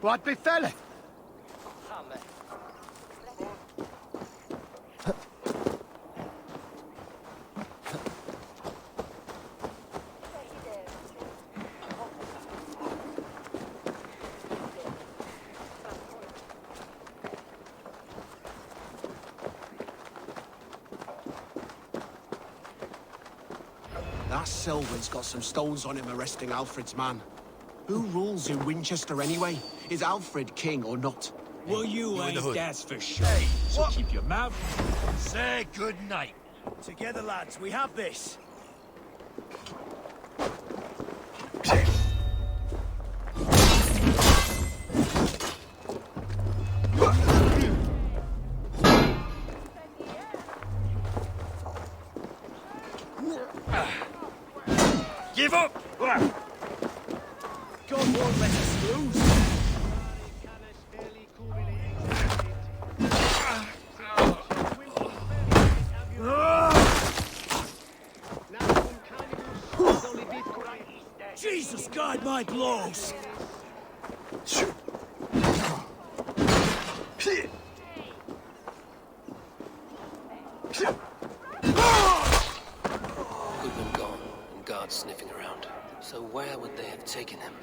What befell it? That Selwyn's got some stones on him arresting Alfred's man. Who rules in Winchester anyway? Is Alfred king or not? Well, you ain't, that's for sure. Hey, so what? keep your mouth. Say good night. Together, lads, we have this. Give up! God won't let us lose. Jesus, guide my blows! Goodman gone, and guards sniffing around. So where would they have taken him?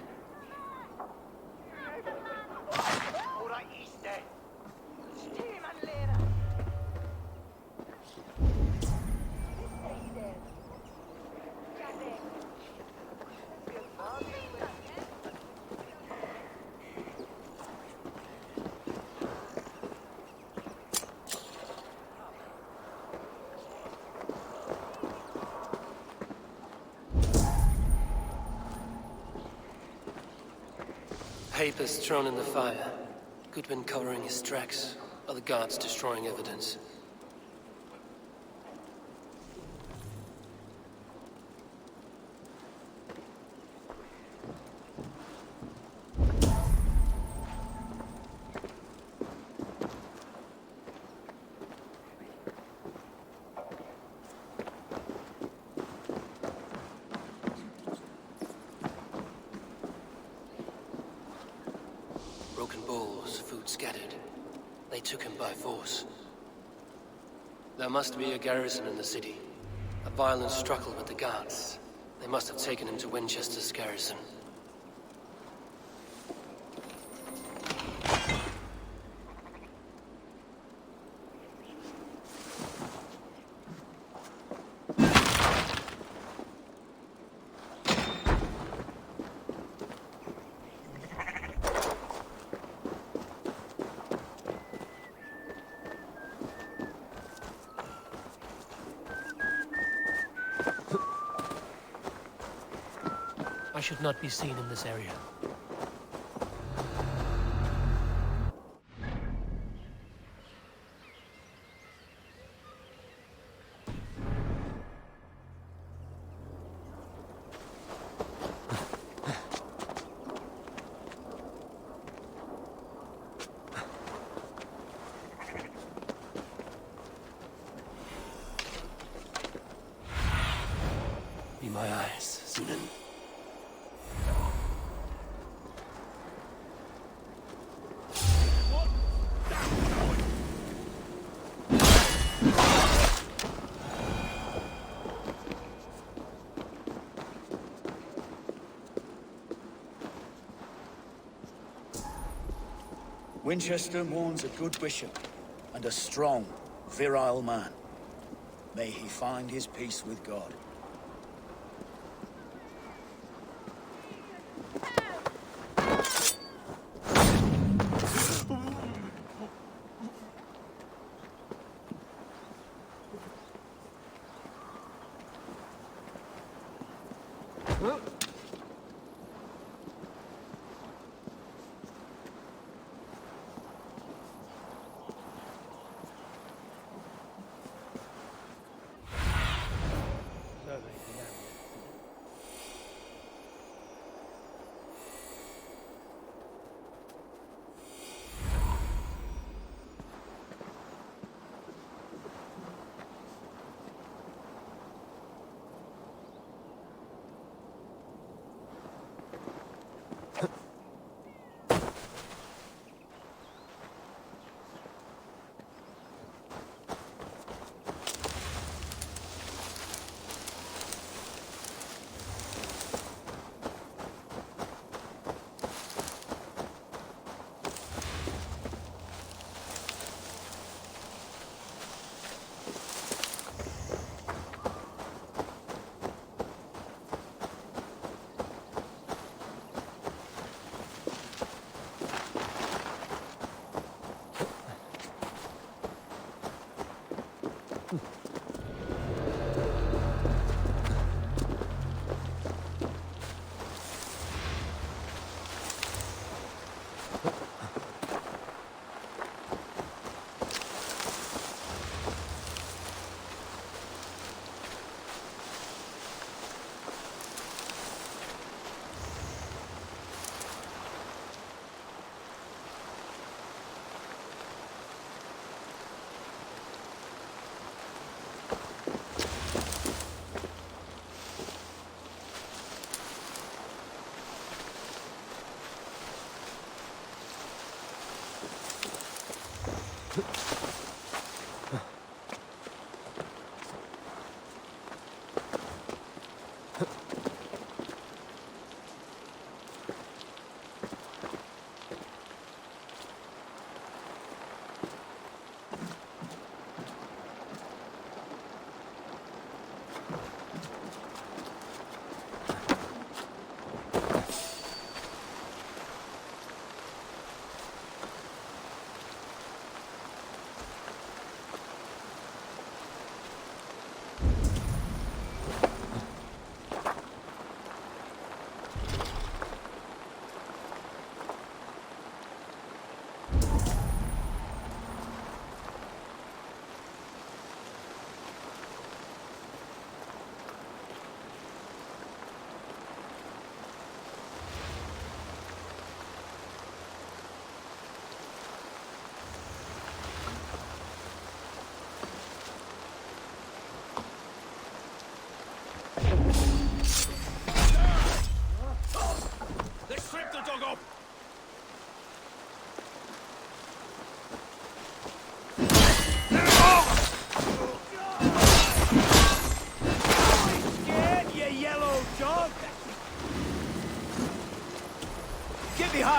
Papers thrown in the fire. Goodman covering his tracks. Other guards destroying evidence. Broken bowls, food scattered. They took him by force. There must be a garrison in the city. A violent struggle with the guards. They must have taken him to Winchester's garrison. I should not be seen in this area. Be my eyes, Sunan. Winchester mourns a good bishop and a strong, virile man. May he find his peace with God.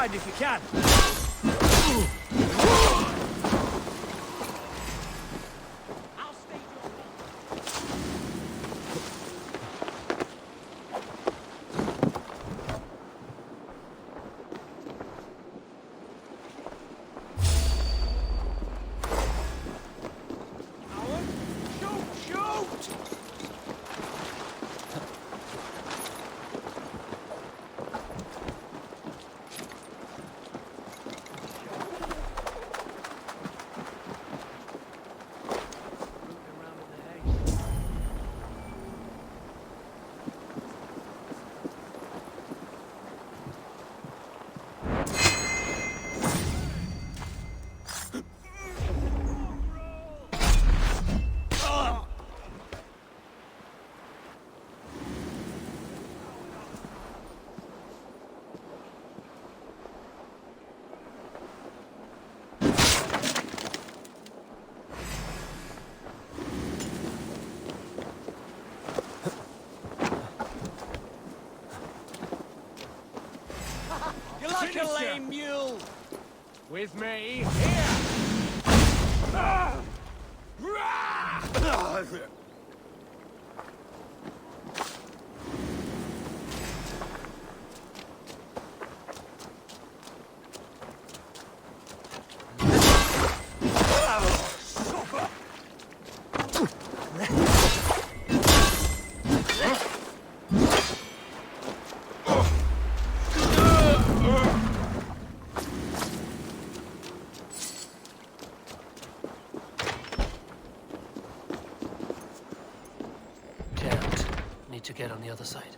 If you can. Like a lame mule. With me, here! To get on the other side.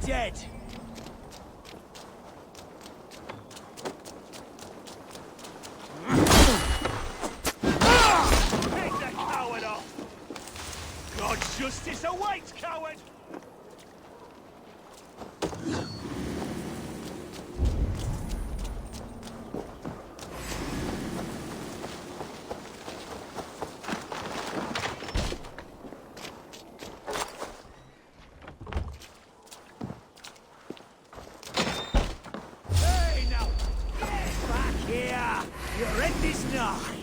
Dead. Take the coward off! God's justice awaits, coward! Friend is nigh.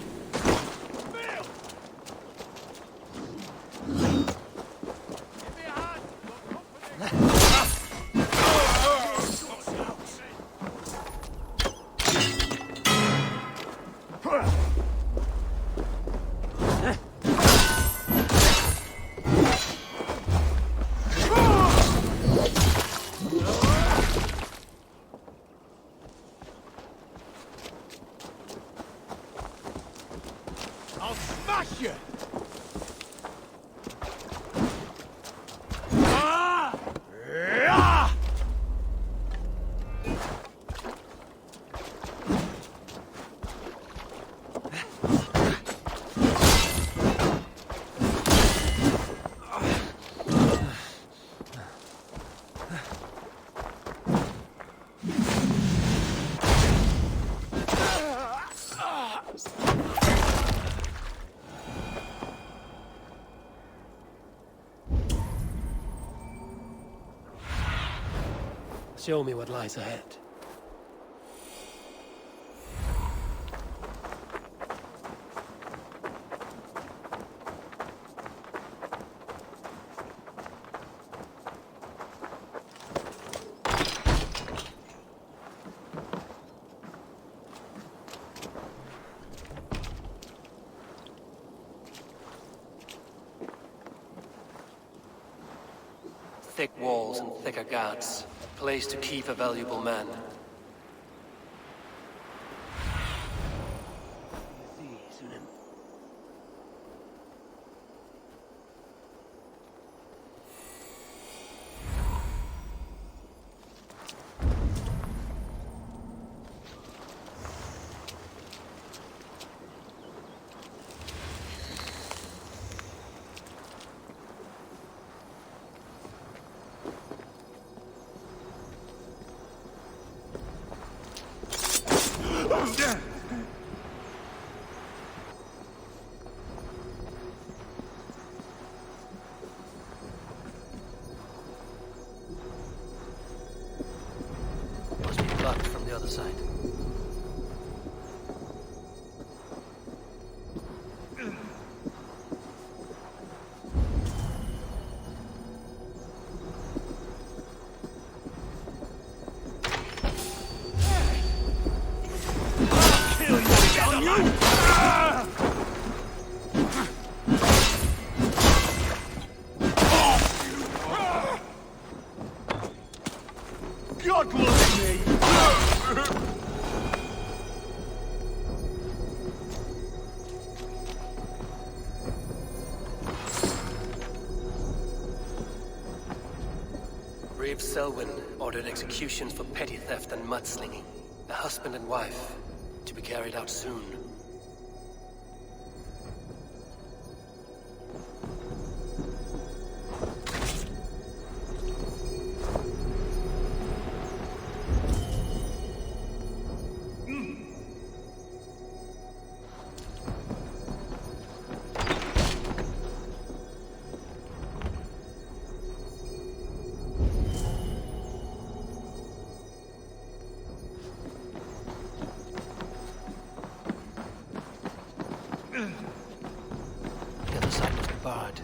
I'll smash you! Show me what lies ahead. Thick walls and thicker guards. Place to keep a valuable man. Must be blocked from the other side. God bless me! Reeve Selwyn ordered executions for petty theft and mudslinging. A husband and wife, to be carried out soon. The other side must be barred.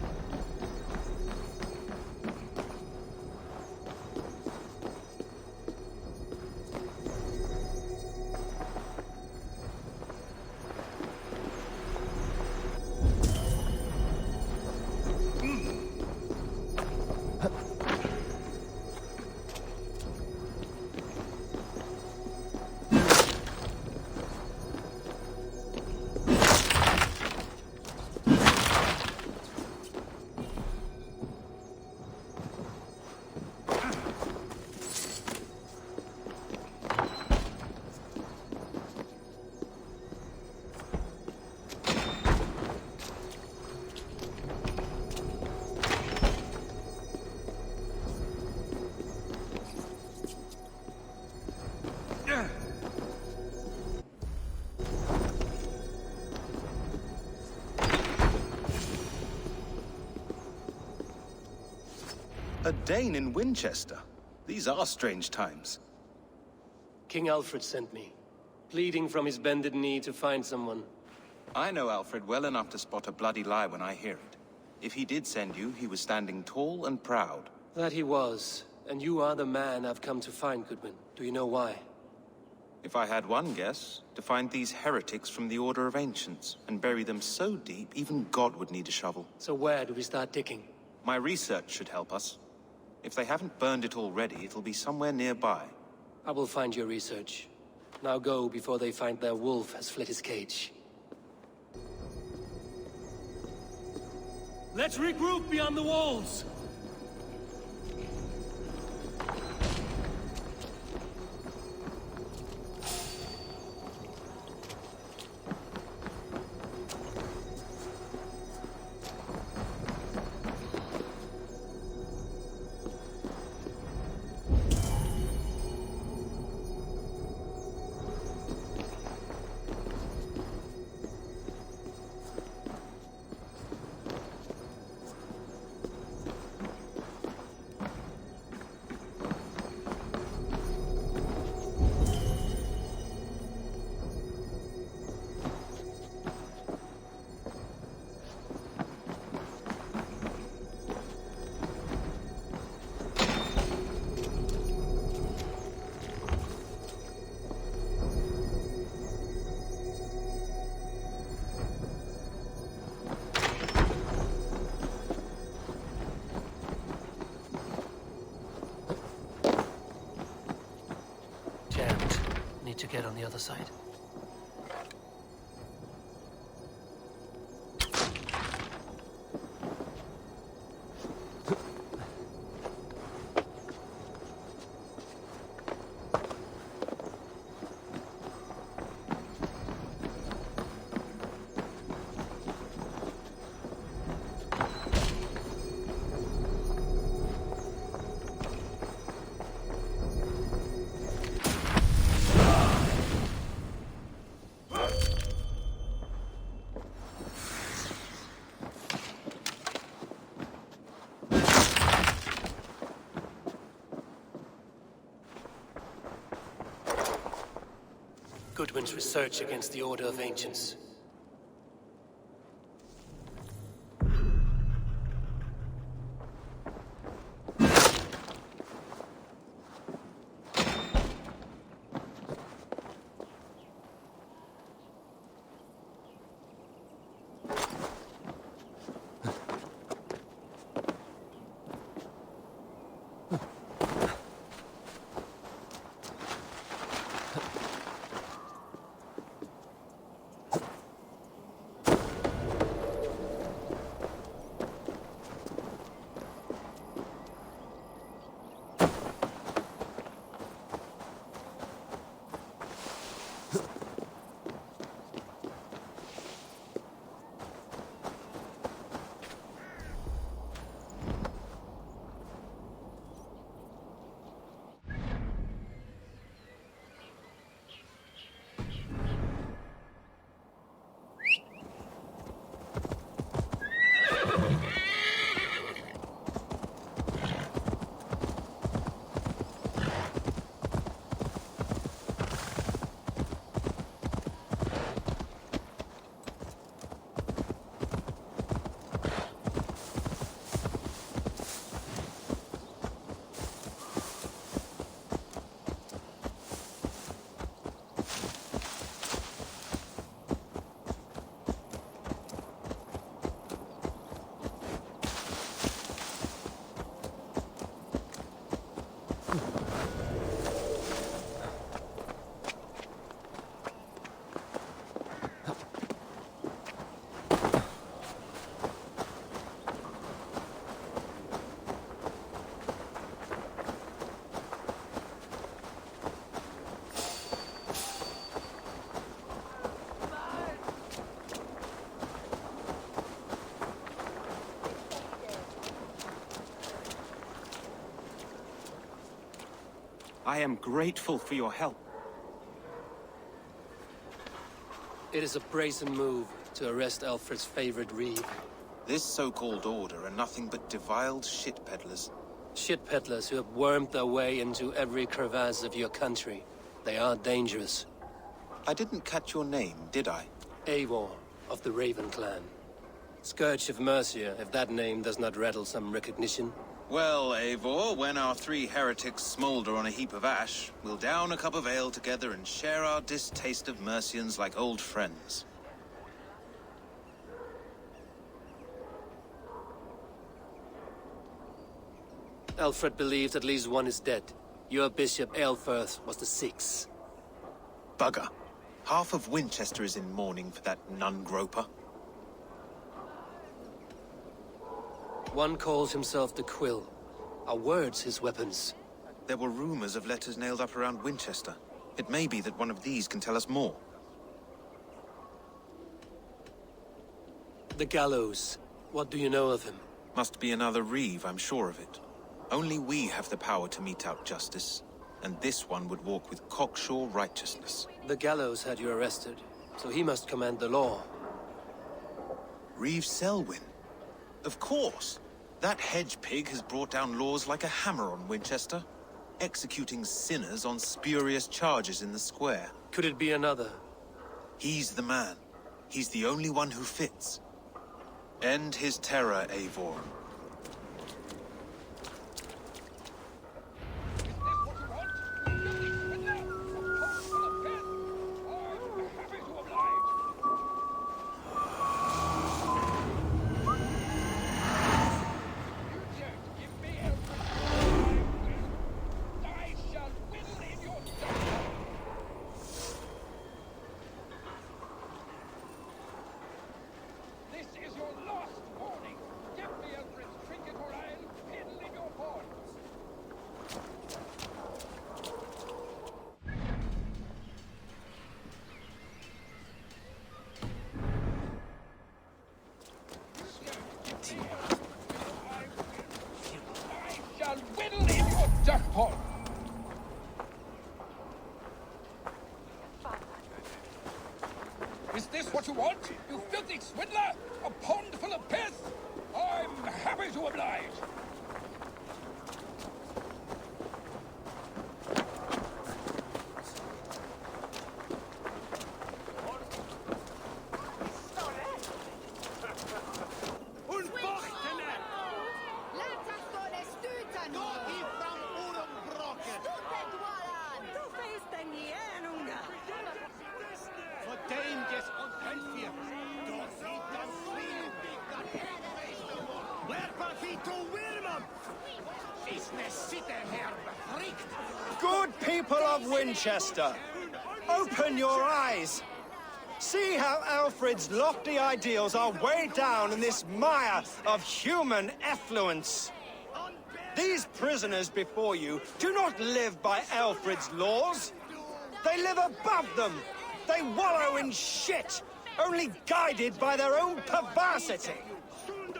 A Dane in Winchester? These are strange times. King Alfred sent me. pleading from his bended knee to find someone. I know Alfred well enough to spot a bloody lie when I hear it. If he did send you, he was standing tall and proud. That he was. And you are the man I've come to find, Goodwin. Do you know why? If I had one guess, to find these heretics from the Order of Ancients, and bury them so deep, even God would need a shovel. So where do we start digging? My research should help us. If they haven't burned it already, it'll be somewhere nearby. I will find your research. Now go before they find their wolf has fled his cage. Let's regroup beyond the walls! Need to get on the other side. Goodwin's research against the Order of Ancients. I am grateful for your help. It is a brazen move to arrest Alfred's favorite reeve. This so-called order are nothing but deviled shit peddlers. Shit peddlers who have wormed their way into every crevasse of your country. They are dangerous. I didn't catch your name, did I? Eivor, of the Raven clan. Scourge of Mercia, if that name does not rattle some recognition. Well, Eivor, when our 3 heretics smolder on a heap of ash, we'll down a cup of ale together and share our distaste of Mercians like old friends. Alfred believes at least one is dead. Your bishop, Eilfrith, was the 6th. Bugger. Half of Winchester is in mourning for that nun-groper. One calls himself the Quill. Are words his weapons? There were rumors of letters nailed up around Winchester. It may be that one of these can tell us more. The gallows. What do you know of him? Must be another Reeve, I'm sure of it. Only we have the power to mete out justice, and this one would walk with cocksure righteousness. The gallows had you arrested, so he must command the law. Reeve Selwyn? Of course! That hedge pig has brought down laws like a hammer on Winchester, executing sinners on spurious charges in the square. Could it be another? He's the man. He's the only one who fits. End his terror, Eivor. Is this what you want, you filthy swindler? A pond full of piss? I'm happy to oblige. Good people of Winchester, open your eyes. See how Alfred's lofty ideals are weighed down in this mire of human effluence. These prisoners before you do not live by Alfred's laws. They live above them. They wallow in shit, only guided by their own perversity.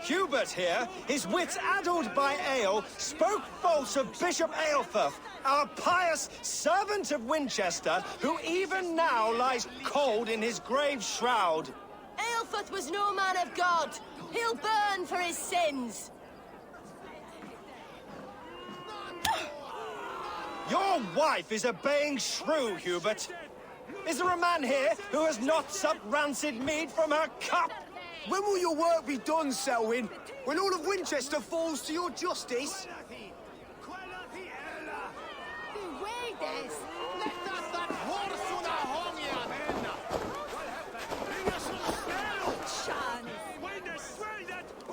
Hubert here, his wits addled by ale, spoke false of Bishop Eilfrith, our pious servant of Winchester, who even now lies cold in his grave shroud. Eilfrith was no man of God. He'll burn for his sins. Your wife is a baying shrew, Hubert. Is there a man here who has not supped rancid mead from her cup? When will your work be done, Selwyn? When all of Winchester falls to your justice?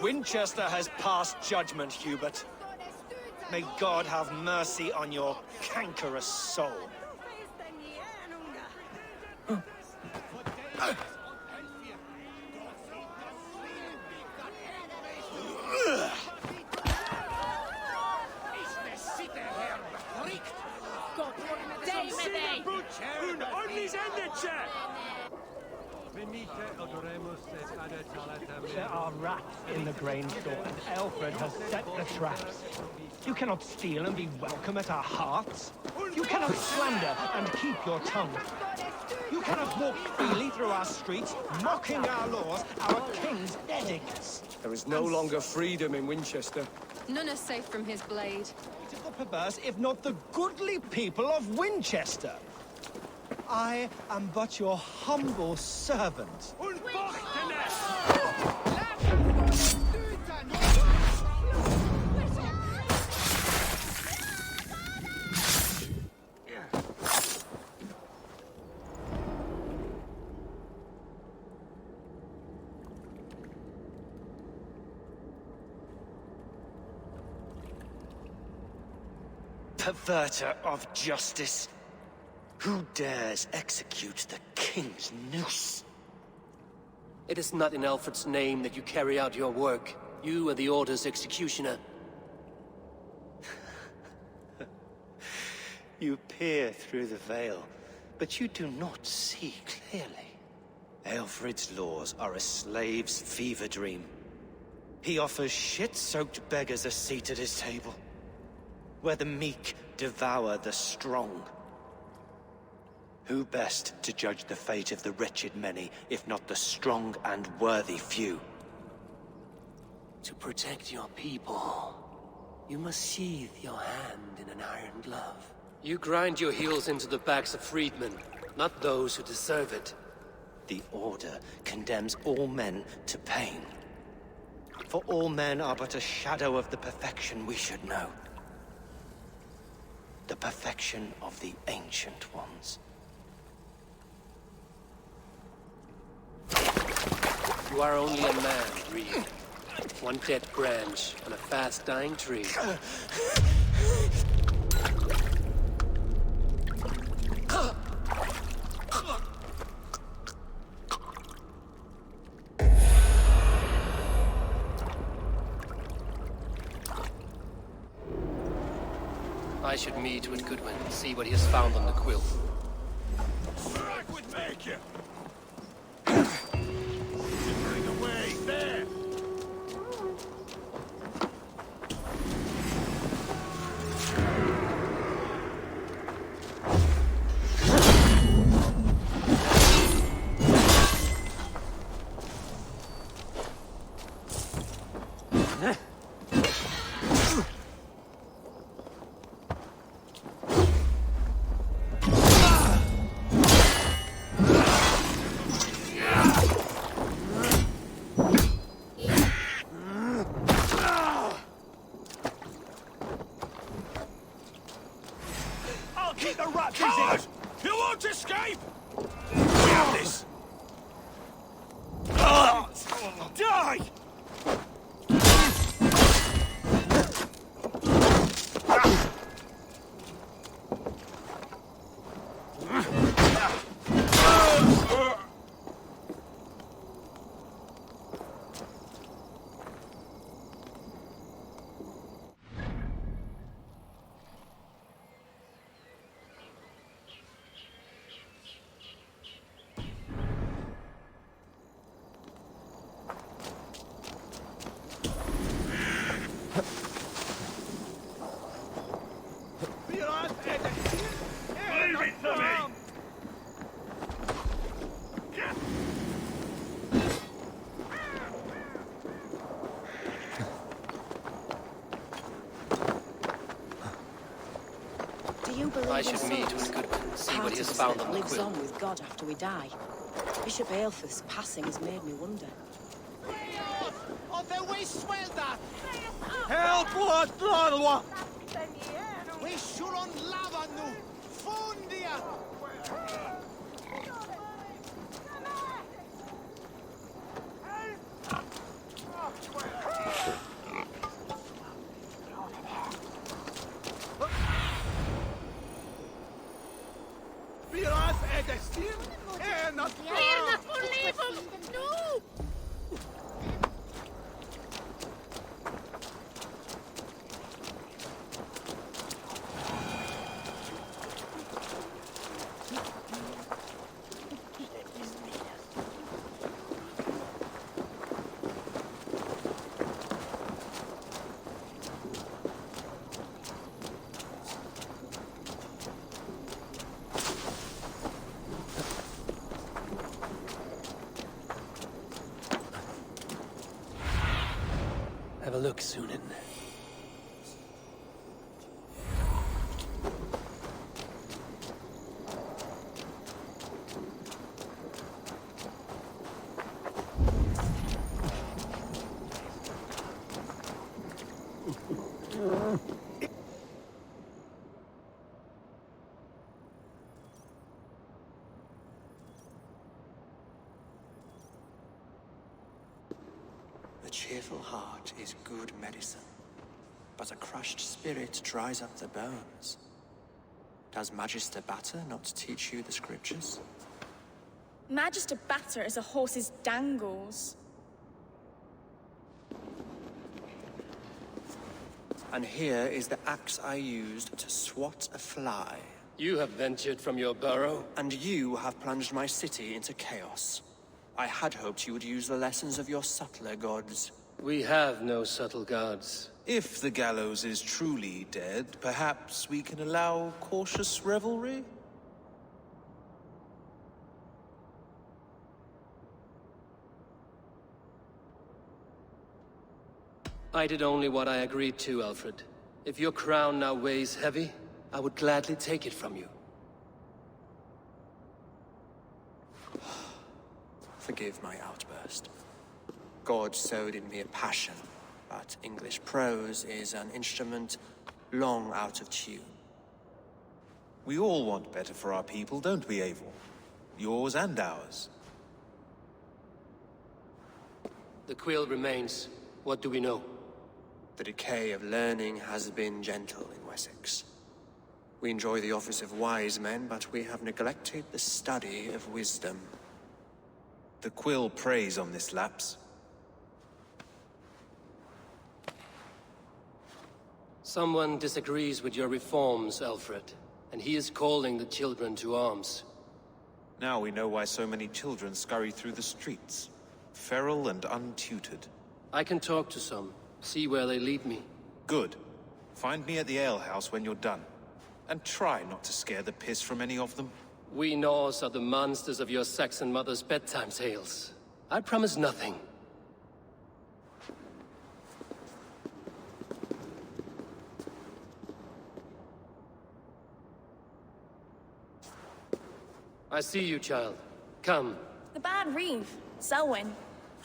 Winchester has passed judgment, Hubert. May God have mercy on your cankerous soul. There are rats in the grain store, and Alfred has set the traps. You cannot steal and be welcome at our hearths. You cannot slander and keep your tongue. You cannot walk freely through our streets, mocking our laws, our king's edicts. There is no longer freedom in Winchester. None is safe from his blade. It is the perverse, if not the goodly people of Winchester. I am but your humble servant. Perverter of justice. Who dares execute the king's noose? It is not in Alfred's name that you carry out your work. You are the Order's executioner. You peer through the veil, but you do not see clearly. Alfred's laws are a slave's fever dream. He offers shit-soaked beggars a seat at his table, where the meek devour the strong. Who best to judge the fate of the wretched many, if not the strong and worthy few? To protect your people, you must sheathe your hand in an iron glove. You grind your heels into the backs of freedmen, not those who deserve it. The Order condemns all men to pain. For all men are but a shadow of the perfection we should know. The perfection of the Ancient Ones. You are only a man, Reed. One dead branch on a fast-dying tree. I should meet with Goodwin and see what he has found on the quill. Strike with Maker! Bring away, there! Keep the rat busy! You won't escape! We have this! Die! Leave it to me! Do you believe I should in meet souls? with Goodwin and see Part what he of has us found that on the lives quill. on with God after we die. Bishop Aelfir's passing has made me wonder. Help us, Lord! We should on lava nu! Fundia! Viras edestin, not Have a look, Sunan. cheerful heart is good medicine, but a crushed spirit dries up the bones. Does Magister Batter not teach you the scriptures? Magister Batter is a horse's dangles. And here is the axe I used to swat a fly. You have ventured from your burrow? And you have plunged my city into chaos. I had hoped you would use the lessons of your subtler gods. We have no subtle gods. If the gallows is truly dead, perhaps we can allow cautious revelry? I did only what I agreed to, Alfred. If your crown now weighs heavy, I would gladly take it from you. Forgive my outburst. God sowed in me a passion, but English prose is an instrument long out of tune. We all want better for our people, don't we, Eivor? Yours and ours. The quill remains. What do we know? The decay of learning has been gentle in Wessex. We enjoy the office of wise men, but we have neglected the study of wisdom. The quill preys on this lapse. Someone disagrees with your reforms, Alfred, and he is calling the children to arms. Now we know why so many children scurry through the streets, feral and untutored. I can talk to some, see where they lead me. Good. Find me at the alehouse when you're done. And try not to scare the piss from any of them. We Norse are the monsters of your Saxon mother's bedtime tales. I promise nothing. I see you, child. Come. The bad Reeve, Selwyn.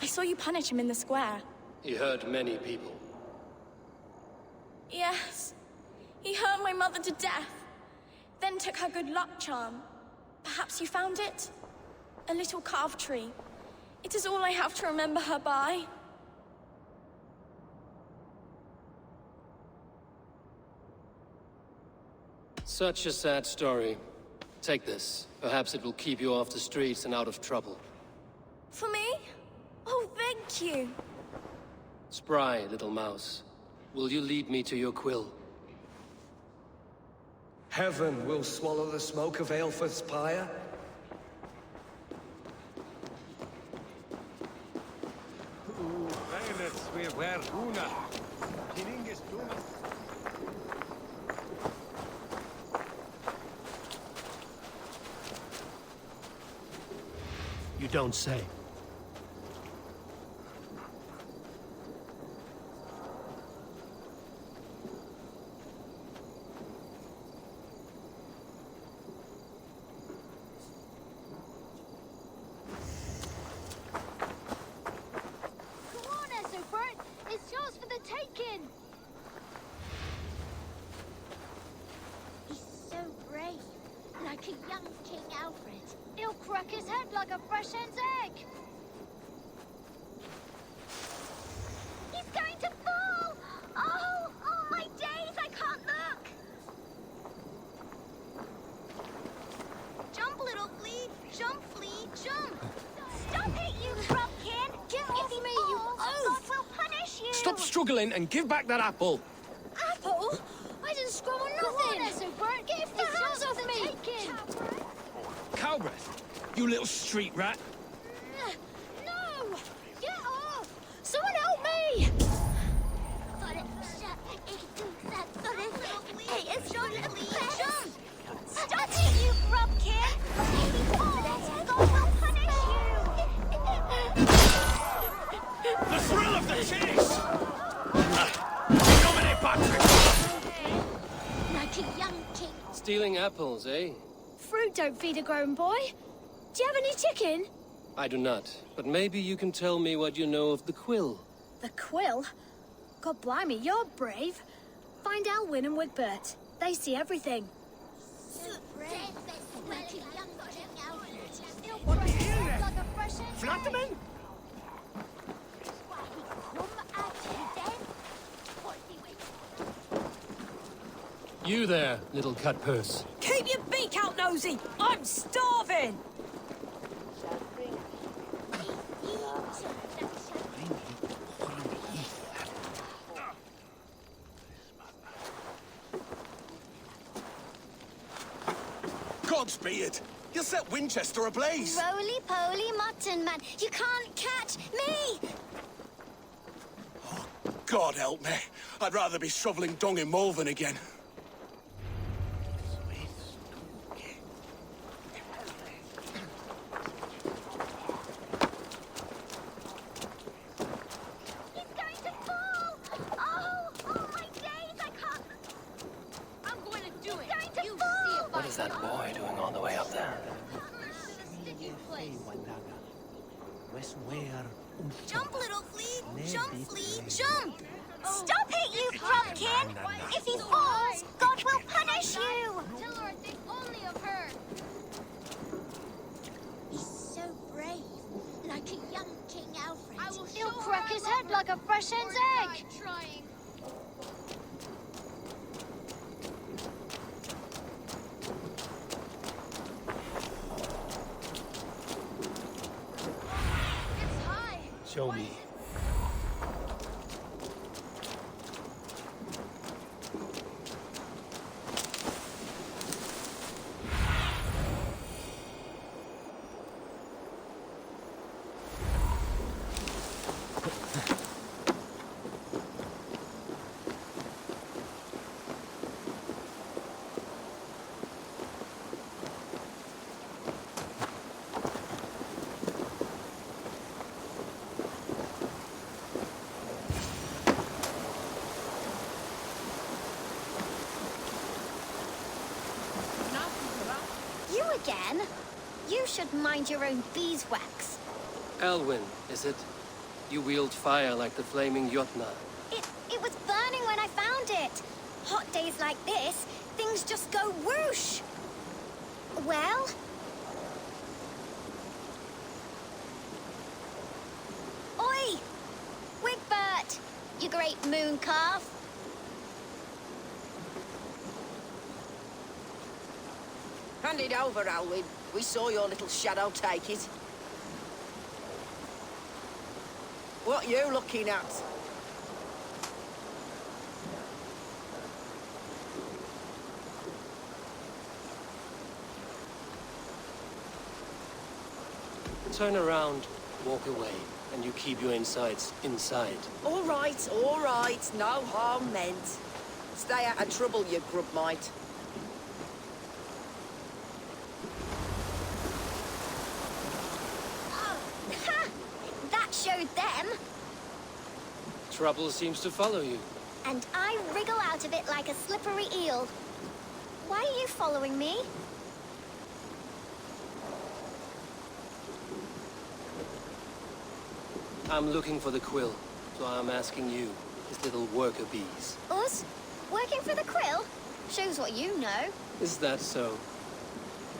I saw you punish him in the square. He hurt many people. Yes. He hurt my mother to death. Then took her good luck charm. Perhaps you found it? A little carved tree. It is all I have to remember her by. Such a sad story. Take this. Perhaps it will keep you off the streets and out of trouble. For me? Oh, thank you. Spry, little mouse. Will you lead me to your quill? Heaven will swallow the smoke of Aelfred's pyre. You don't say. Stop struggling and give back that apple. Apple? I didn't scrub on nothing. Get your hands off me. Cowbreath, you little street rat. No! Get off! Someone help me! Stop it, you grub kid! God will punish you! The thrill of the chase! Dominate, Patrick! Like a young king. Stealing apples, eh? Fruit don't feed a grown boy. Do you have any chicken? I do not, but maybe you can tell me what you know of the quill. The quill? God blimey, you're brave. Find Elwyn and Wigbert. They see everything. Flatterman? You there, little cutpurse. Keep your beak out, Nosy! I'm starving! Godspeed! You'll set Winchester ablaze! Roly-poly mutton man, you can't catch me! God help me. I'd rather be shoveling dung in Malvern again. What is that boy doing all the way up there? Jump, little flea! Jump, flea! Jump! Stop it, you grumpkin! If he falls, God will punish you! Tell her I think only of her. He's so brave, like a young King Alfred. He'll crack his head like a fresh hen's egg. Trying. Show me. Again? You should mind your own beeswax. Elwyn, is it? You wield fire like the flaming Jotnar. It was burning when I found it. Hot days like this, things just go whoosh. Well? Oi! Wigbert! You great moon calf. Hand it over, Alwyn. We saw your little shadow take it. What are you looking at? Turn around, walk away, and you keep your insides inside. All right. No harm meant. Stay out of trouble, you grub mite. Showed them. Trouble seems to follow you. And I wriggle out of it like a slippery eel. Why are you following me? I'm looking for the quill, so I'm asking you, his little worker bees. Us? Working for the quill? Shows what you know. Is that so?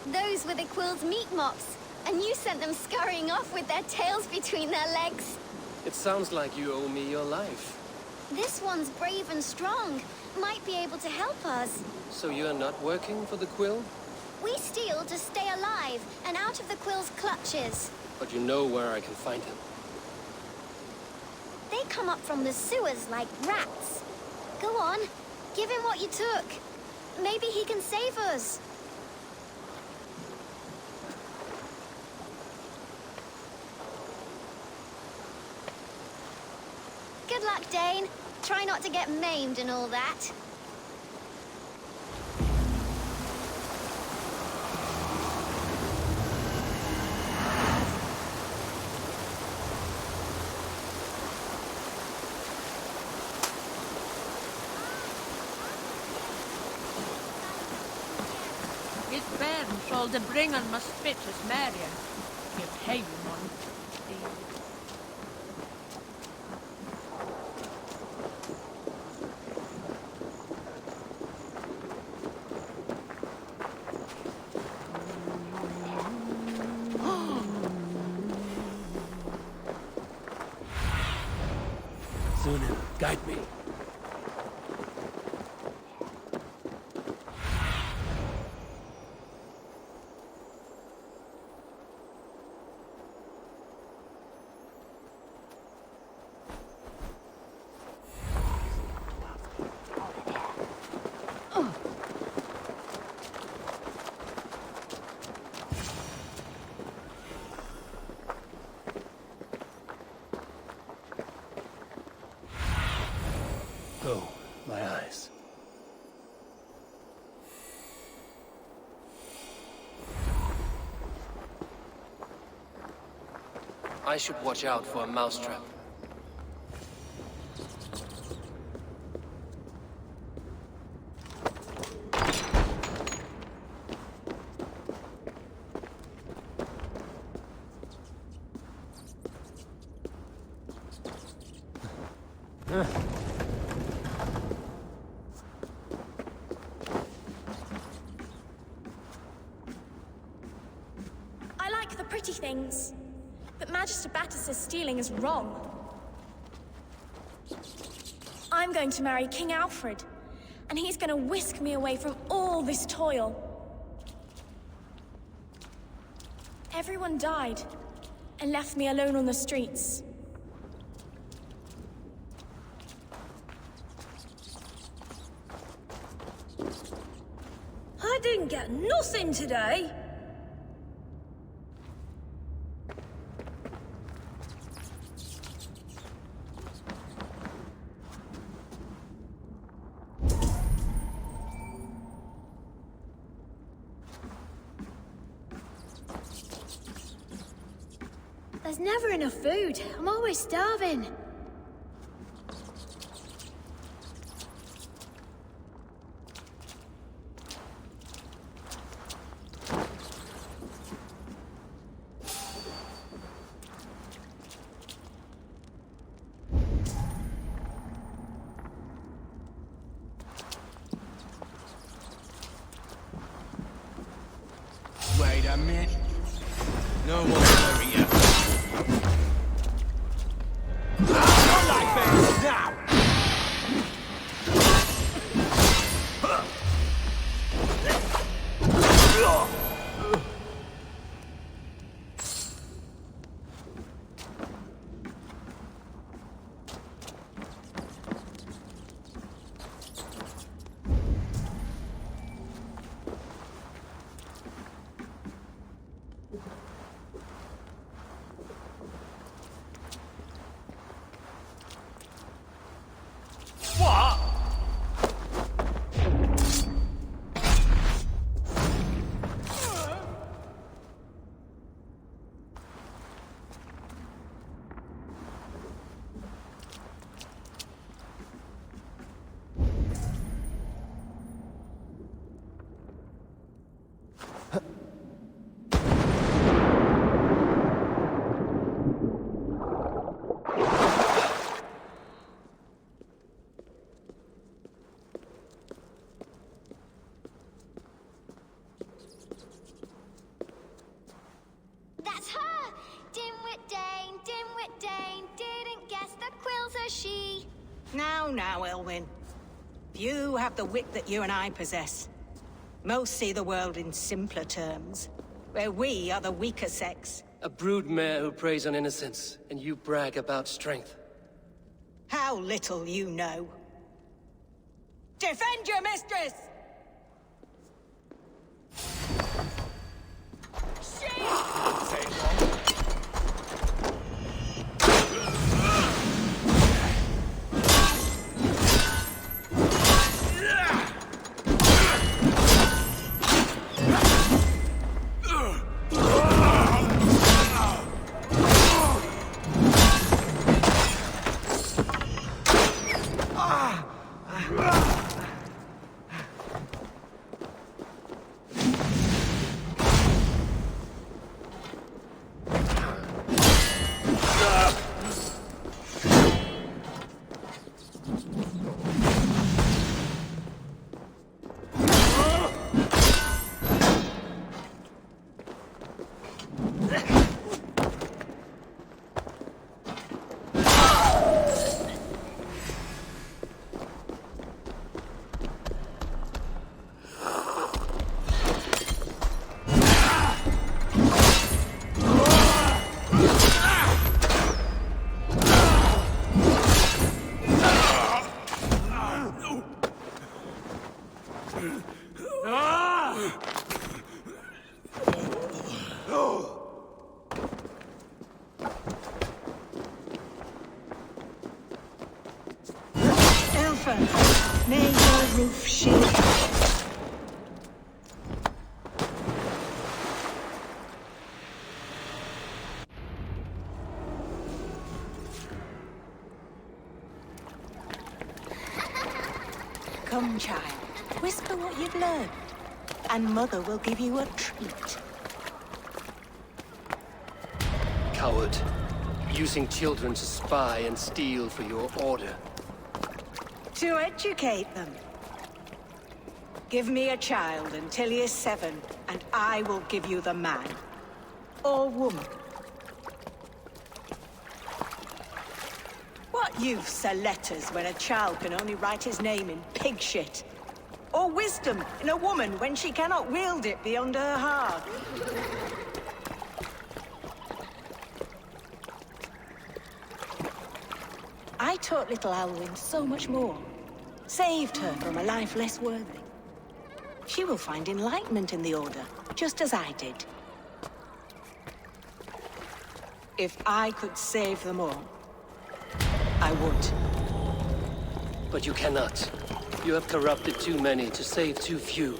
Those were the quill's meat mops. And you sent them scurrying off with their tails between their legs. It sounds like you owe me your life. This one's brave and strong. Might be able to help us. So you're not working for the quill? We steal to stay alive and out of the quill's clutches. But you know where I can find him. They come up from the sewers like rats. Go on, give him what you took. Maybe he can save us. Good luck, Dane. Try not to get maimed and all that. His bairns all the bringen must spit as Marion. Give him one. Sunan, guide me. Oh, my eyes. I should watch out for a mousetrap. I like the pretty things, but Magister Battus' stealing is wrong. I'm going to marry King Alfred, and he's going to whisk me away from all this toil. Everyone died, and left me alone on the streets. I didn't get nothing today. There's never enough food. I'm always starving. Wait a minute. No more hurry yet. Like this now! That's her! Dimwit Dane, didn't guess the quill's a she. Now, Elwyn. You have the wit that you and I possess. Most see the world in simpler terms, where we are the weaker sex. A broodmare who preys on innocence, and you brag about strength. How little you know. Defend your mistress! Come, child. Whisper what you've learned, and Mother will give you a treat. Coward. Using children to spy and steal for your order. To educate them. Give me a child until he is 7, and I will give you the man. Or woman. What use are letters when a child can only write his name in pig shit? Or wisdom in a woman when she cannot wield it beyond her heart? I taught little Alwyn so much more. Saved her from a life less worthy. She will find enlightenment in the Order, just as I did. If I could save them all, I would. But you cannot. You have corrupted too many to save too few.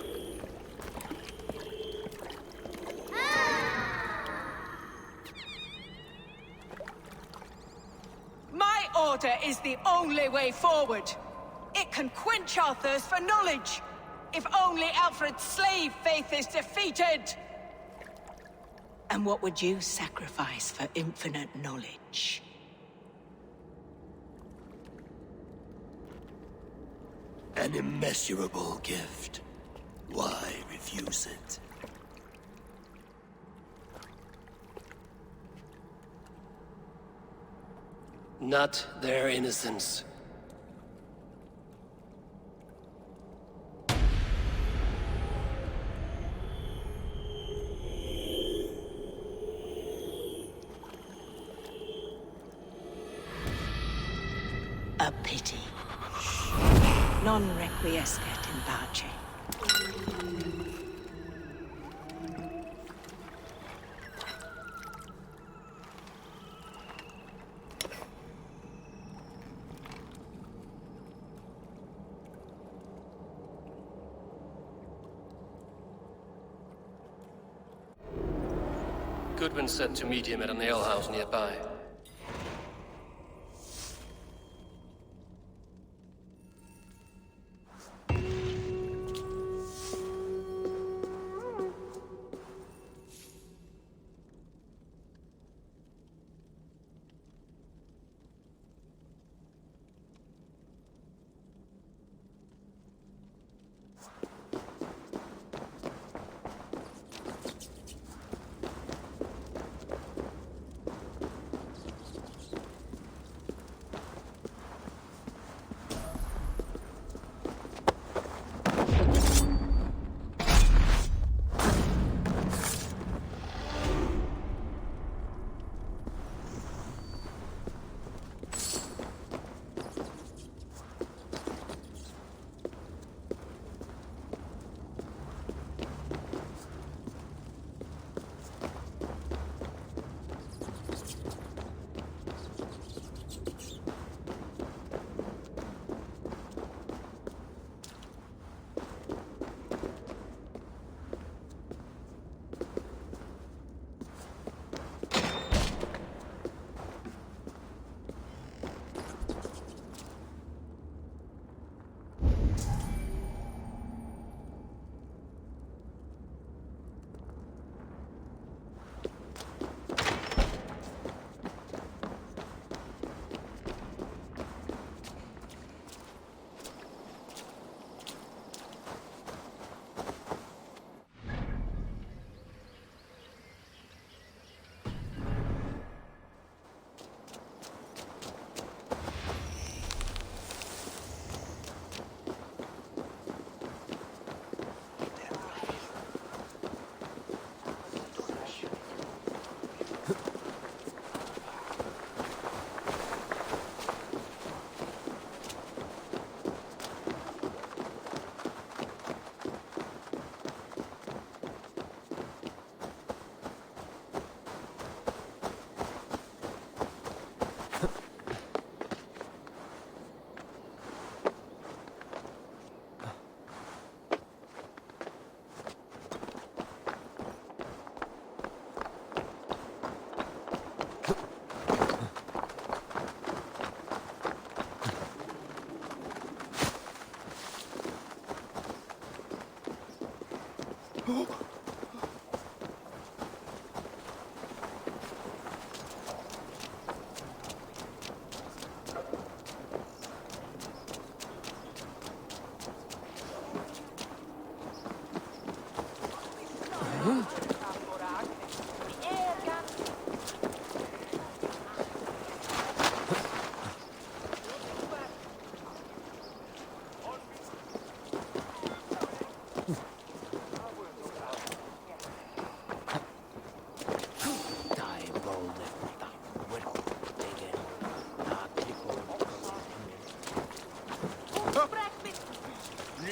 My order is the only way forward. It can quench our thirst for knowledge. If only Alfred's slave faith is defeated. And what would you sacrifice for infinite knowledge? An immeasurable gift. Why refuse it? Not their innocence. A pity. Non requiescat in pace. Goodwin said to meet him at an alehouse nearby.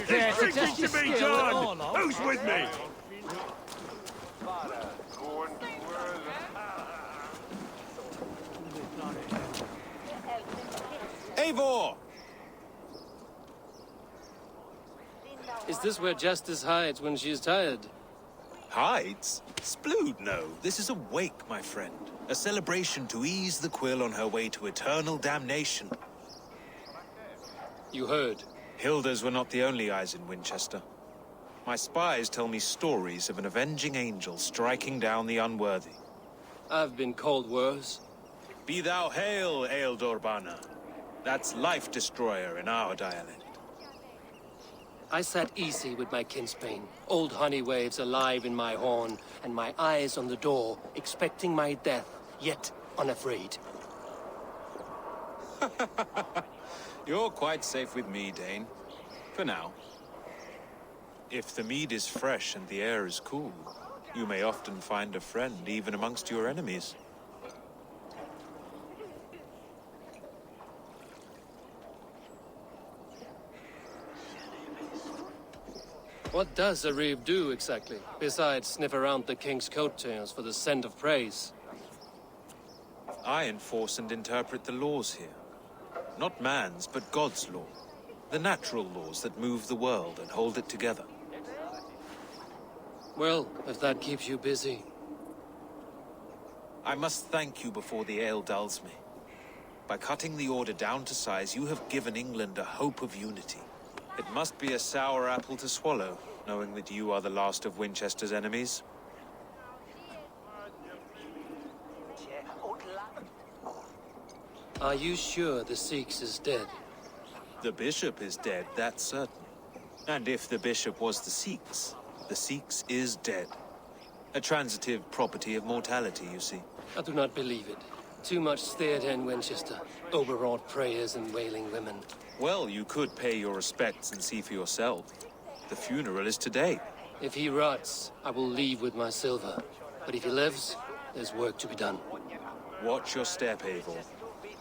There's drinking to be done! Who's with me? Eivor! Is this where Justice hides when she's tired? Hides? Splood, no. This is a wake, my friend. A celebration to ease the quill on her way to eternal damnation. You heard. Hilda's were not the only eyes in Winchester. My spies tell me stories of an avenging angel striking down the unworthy. I've been called worse. Be thou hail, Eildorbana. That's Life Destroyer in our dialect. I sat easy with my kinsbane, old honey waves alive in my horn, and my eyes on the door, expecting my death, yet unafraid. You're quite safe with me, Dane. For now. If the mead is fresh and the air is cool, you may often find a friend even amongst your enemies. What does a reeve do, exactly, besides sniff around the king's coattails for the scent of praise? I enforce and interpret the laws here. Not man's, but God's law. The natural laws that move the world and hold it together. Well, if that keeps you busy. I must thank you before the ale dulls me. By cutting the Order down to size, you have given England a hope of unity. It must be a sour apple to swallow, knowing that you are the last of Winchester's enemies. Are you sure the Sikhs is dead? The bishop is dead, that's certain. And if the bishop was the Sikhs is dead. A transitive property of mortality, you see. I do not believe it. Too much theatre in Winchester. Overwrought prayers and wailing women. Well, you could pay your respects and see for yourself. The funeral is today. If he rots, I will leave with my silver. But if he lives, there's work to be done. Watch your step, Eivor.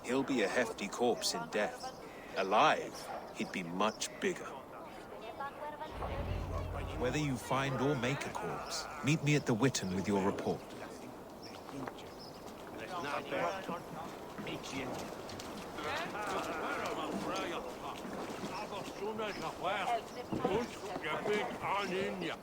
He'll be a hefty corpse in death. Alive, he'd be much bigger. Whether you find or make a corpse, meet me at the Witten with your report. Big on in ya.